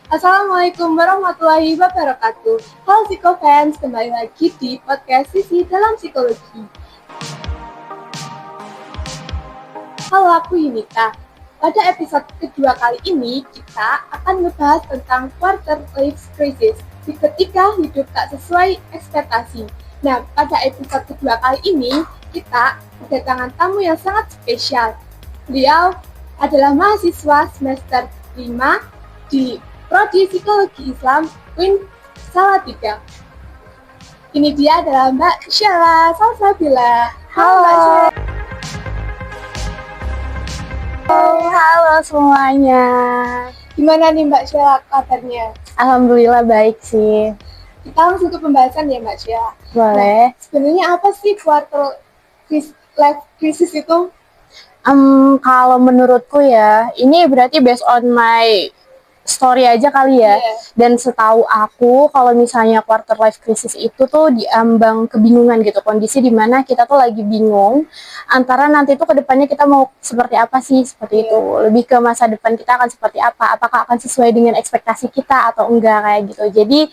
Assalamualaikum warahmatullahi wabarakatuh. Halo Psikofans, kembali lagi di podcast Sisi dalam Psikologi. Halo, aku Yunita. Pada episode kedua kali ini, kita akan membahas tentang quarter life crisis, ketika hidup tak sesuai ekspektasi. Nah, pada episode kedua kali ini, kita kedatangan tamu yang sangat spesial. Beliau adalah mahasiswa semester 5 di Prodi Psikologi Islam UIN Salatiga. Ini dia adalah Mbak Sheila Salsabila. Halo Mbak Sheila. Halo semuanya. Gimana nih Mbak Sheila kabarnya? Alhamdulillah baik sih. Kita langsung ke pembahasan ya Mbak Sheila. Boleh. Nah, sebenarnya apa sih quarter life crisis itu? Kalau menurutku ya, ini berarti based on my story aja kali ya. Yeah. Dan setahu aku, kalau misalnya quarter life crisis itu tuh diambang kebingungan gitu. Kondisi dimana kita tuh lagi bingung antara nanti tuh kedepannya kita mau seperti apa sih, seperti itu. Lebih ke masa depan kita akan seperti apa, apakah akan sesuai dengan ekspektasi kita atau enggak kayak gitu. Jadi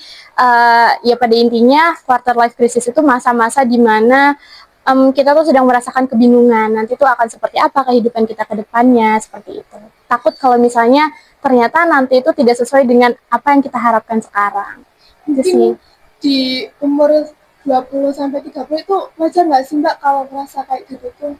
ya pada intinya quarter life crisis itu masa-masa dimana kita tuh sedang merasakan kebingungan, nanti tuh akan seperti apa kehidupan kita ke depannya, seperti itu. Takut kalau misalnya ternyata nanti itu tidak sesuai dengan apa yang kita harapkan sekarang. Mungkin di umur 20-30 itu wajar nggak sih Mbak kalau merasa kayak gitu tuh?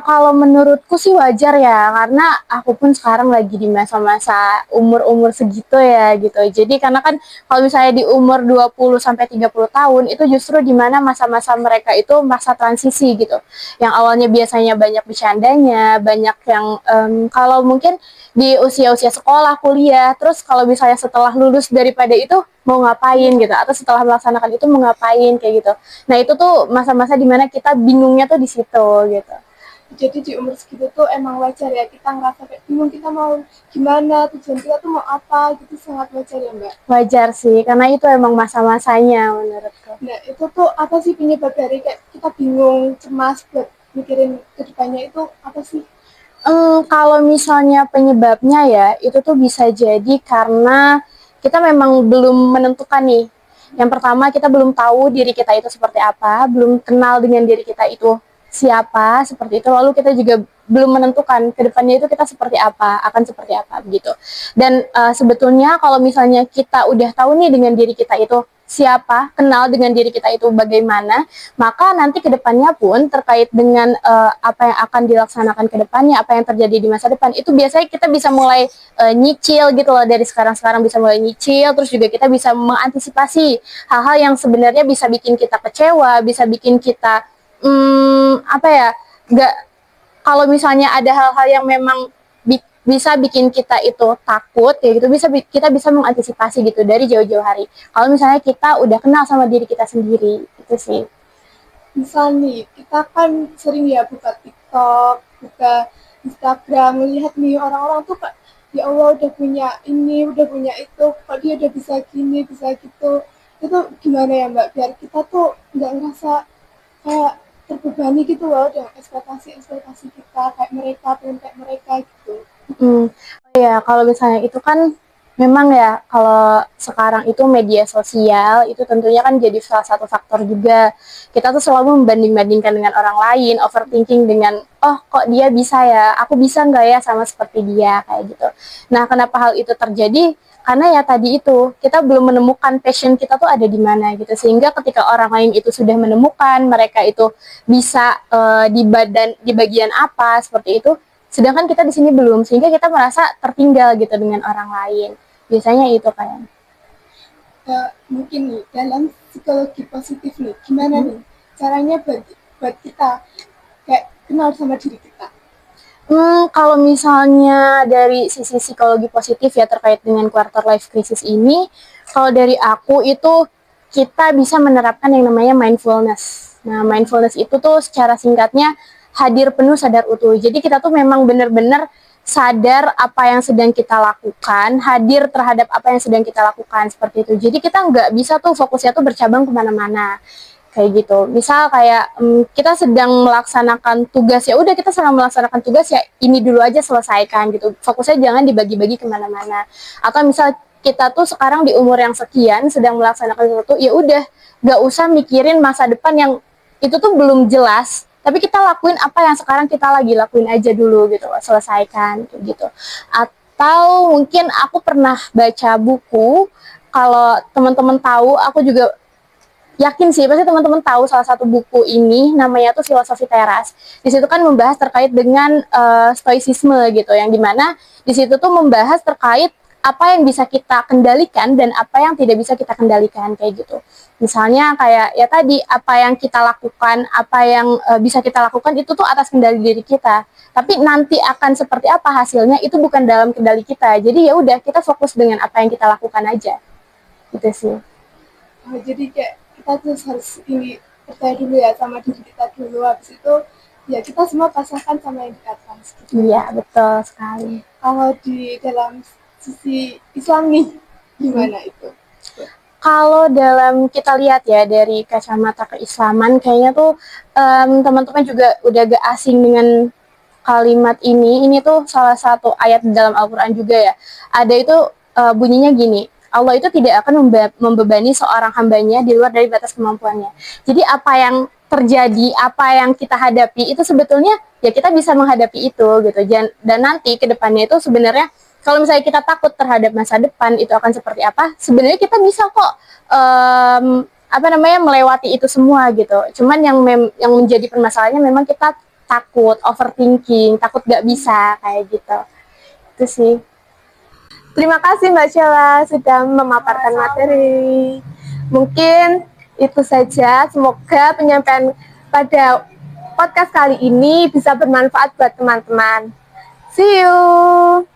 Kalau menurutku sih wajar ya, karena aku pun sekarang lagi di masa-masa umur-umur segitu ya gitu. Jadi karena kan kalau misalnya di umur 20-30 tahun itu justru di mana masa-masa mereka itu masa transisi gitu. Yang awalnya biasanya banyak bercandanya, banyak yang kalau mungkin di usia-usia sekolah, kuliah, terus kalau misalnya setelah lulus daripada itu mau ngapain gitu, atau setelah melaksanakan itu mau ngapain kayak gitu. Nah itu tuh masa-masa dimana kita bingungnya tuh di situ gitu. Jadi di umur segitu tuh emang wajar ya kita ngerasa kayak bingung kita mau gimana, tujuan kita tuh mau apa gitu, sangat wajar ya Mbak? Wajar sih, karena itu emang masa-masanya menurutku. Nah itu tuh apa sih penyebab dari kayak kita bingung, cemas buat mikirin kedepannya itu apa sih? Kalau misalnya penyebabnya ya, itu tuh bisa jadi karena kita memang belum menentukan nih. Yang pertama, kita belum tahu diri kita itu seperti apa, belum kenal dengan diri kita itu siapa, seperti itu. Lalu kita juga belum menentukan ke depannya itu kita seperti apa, akan seperti apa begitu. Dan sebetulnya kalau misalnya kita udah tahu nih dengan diri kita itu siapa, kenal dengan diri kita itu bagaimana, maka nanti ke depannya pun terkait dengan apa yang akan dilaksanakan ke depannya, apa yang terjadi di masa depan, itu biasanya kita bisa mulai nyicil gitu loh, dari sekarang-sekarang bisa mulai nyicil, terus juga kita bisa mengantisipasi hal-hal yang sebenarnya bisa bikin kita kecewa, bisa bikin kita apa ya, nggak, kalau misalnya ada hal-hal yang memang bisa bikin kita itu takut kayak gitu, kita bisa mengantisipasi gitu dari jauh-jauh hari. Kalau misalnya kita udah kenal sama diri kita sendiri, itu sih. Misal nih, kita kan sering ya buka TikTok, buka Instagram, melihat nih orang-orang tuh kok ya Allah udah punya ini, udah punya itu, kok dia udah bisa gini, bisa gitu. Itu gimana ya Mbak, biar kita tuh nggak ngerasa kayak terbebani gitu loh dengan ekspektasi-ekspektasi kita, kayak mereka, pengen kayak mereka gitu. Oh ya, kalau misalnya itu kan memang ya, kalau sekarang itu media sosial itu tentunya kan jadi salah satu faktor juga. Kita tuh selalu membanding-bandingkan dengan orang lain, overthinking dengan, oh kok dia bisa ya, aku bisa nggak ya sama seperti dia, kayak gitu. Nah, kenapa hal itu terjadi? Karena ya tadi itu, kita belum menemukan passion kita tuh ada di mana gitu. Sehingga ketika orang lain itu sudah menemukan, mereka itu bisa di bagian apa, seperti itu, sedangkan kita di sini belum, sehingga kita merasa tertinggal gitu dengan orang lain. Biasanya itu kan. Mungkin nih dalam psikologi positif nih, gimana nih caranya buat kita kayak kenal sama diri kita? Kalau misalnya dari sisi psikologi positif ya terkait dengan quarter life crisis ini, kalau dari aku itu kita bisa menerapkan yang namanya mindfulness. Nah, mindfulness itu tuh secara singkatnya hadir penuh sadar utuh. Jadi kita tuh memang benar-benar sadar apa yang sedang kita lakukan, hadir terhadap apa yang sedang kita lakukan, seperti itu. Jadi kita nggak bisa tuh fokusnya tuh bercabang kemana-mana. Kayak gitu. Misal kayak kita sedang melaksanakan tugas, ya udah kita sedang melaksanakan tugas, ya ini dulu aja selesaikan gitu. Fokusnya jangan dibagi-bagi kemana-mana. Atau misal kita tuh sekarang di umur yang sekian sedang melaksanakan sesuatu, ya udah gak usah mikirin masa depan yang itu tuh belum jelas, tapi kita lakuin apa yang sekarang kita lagi lakuin aja dulu gitu loh, selesaikan gitu. Atau mungkin aku pernah baca buku, kalau teman-teman tahu, aku juga yakin sih pasti teman-teman tahu salah satu buku ini, namanya tuh Filosofi Teras. Di situ kan membahas terkait dengan stoicisme gitu, yang dimana di situ tuh membahas terkait apa yang bisa kita kendalikan dan apa yang tidak bisa kita kendalikan kayak gitu. Misalnya kayak ya tadi, apa yang kita lakukan, apa yang bisa kita lakukan itu tuh atas kendali diri kita. Tapi nanti akan seperti apa hasilnya itu bukan dalam kendali kita. Jadi ya udah, kita fokus dengan apa yang kita lakukan aja. Gitu sih. Oh, jadi kayak kita tuh harus ini percaya dulu ya sama diri kita dulu, habis itu ya kita semua pasrahkan sama yang di atas gitu. Iya, betul sekali. Kalau di dalam sisi Islam nih gimana itu? Kalau dalam kita lihat ya dari kacamata keislaman, kayaknya tuh teman-teman juga udah gak asing dengan kalimat ini. Ini tuh salah satu ayat dalam Al-Quran juga ya. Ada itu bunyinya gini, Allah itu tidak akan membebani seorang hambanya di luar dari batas kemampuannya. Jadi apa yang terjadi, apa yang kita hadapi itu sebetulnya ya kita bisa menghadapi itu gitu. Dan nanti ke depannya itu sebenarnya kalau misalnya kita takut terhadap masa depan itu akan seperti apa, sebenarnya kita bisa kok melewati itu semua gitu. Cuman yang menjadi permasalahannya memang kita takut, overthinking, takut gak bisa kayak gitu. Itu sih. Terima kasih Mbak Sheila sudah memaparkan materi. Mungkin itu saja. Semoga penyampaian pada podcast kali ini bisa bermanfaat buat teman-teman. See you.